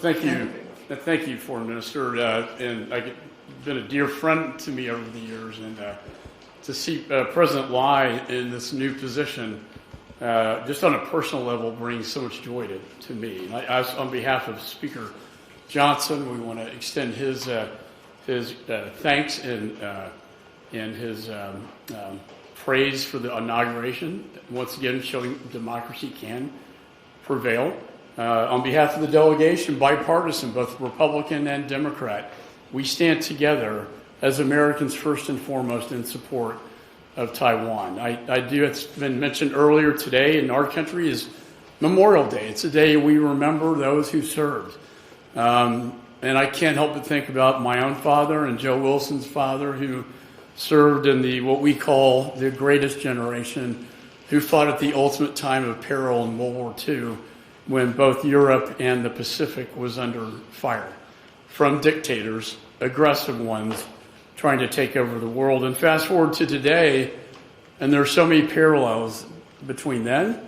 Well, thank you, Foreign Minister, and I've been a dear friend to me over the years, and to see President Lai in this new position, just on a personal level, brings so much joy to me. And on behalf of Speaker Johnson, we want to extend his thanks and his praise for the inauguration. Once again, showing democracy can prevail. On behalf of the delegation, bipartisan, both Republican and Democrat, we stand together as Americans first and foremost in support of Taiwan. It's been mentioned earlier today in our country is Memorial Day. It's a day we remember those who served. And I can't help but think about my own father and Joe Wilson's father, who served in what we call the greatest generation, who fought at the ultimate time of peril in World War II, when both Europe and the Pacific was under fire from dictators, aggressive ones, trying to take over the world. And fast forward to today, and there are so many parallels between then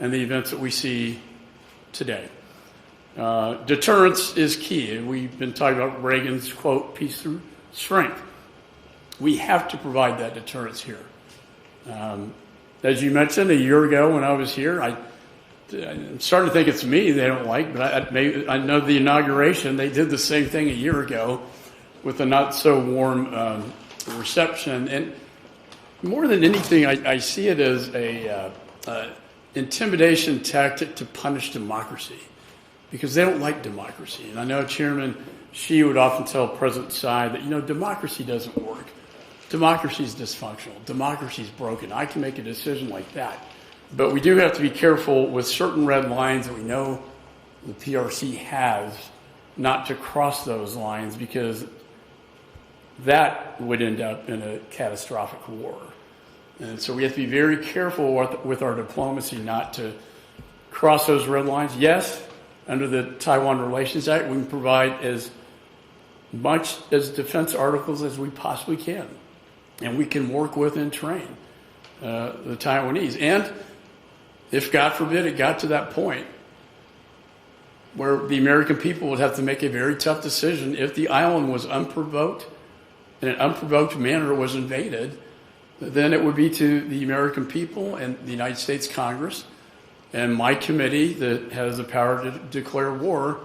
and the events that we see today. Deterrence is key. We've been talking about Reagan's quote, peace through strength. We have to provide that deterrence here. As you mentioned, a year ago when I was here, I'm starting to think it's me they don't like, but I know the inauguration, they did the same thing a year ago with a not so warm reception. And more than anything, I see it as a intimidation tactic to punish democracy, because they don't like democracy. And I know Chairman Xi would often tell President Tsai that, democracy doesn't work. Democracy is dysfunctional. Democracy is broken. I can make a decision like that. But we do have to be careful with certain red lines that we know the PRC has, not to cross those lines, because that would end up in a catastrophic war. And so we have to be very careful with our diplomacy not to cross those red lines. Yes, under the Taiwan Relations Act, we can provide as much as defense articles as we possibly can. And we can work with and train the Taiwanese. And if, God forbid, it got to that point where the American people would have to make a very tough decision if the island was unprovoked, in an unprovoked manner was invaded, then it would be to the American people and the United States Congress and my committee that has the power to declare war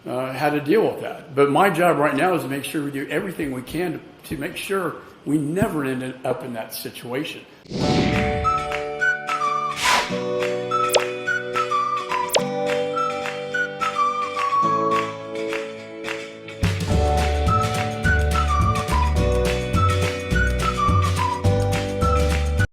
how to deal with that. But my job right now is to make sure we do everything we can to make sure we never end up in that situation.